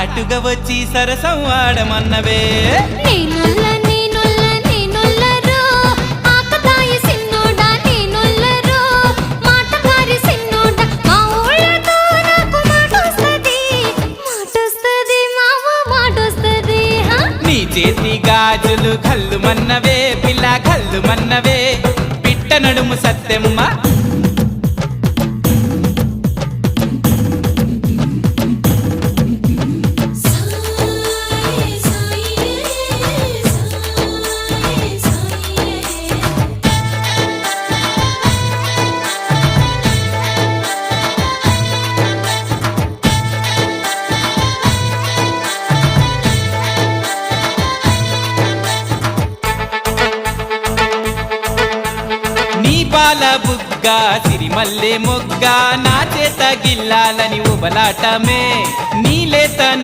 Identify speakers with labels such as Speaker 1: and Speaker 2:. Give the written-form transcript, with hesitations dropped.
Speaker 1: సాటుగా వచ్చి సరసం ఆడమన్నవే నీ చేతి గాజులు కళ్ళు మన్నవే పిల్ల కళ్ళు మన్నవే పిట్ట నడుము సత్తెమ్మ పాల బుగ్గ సిరిమల్లె మొగ్గ నా చేత గిల్లాలని ఉబలాటమే నీలేత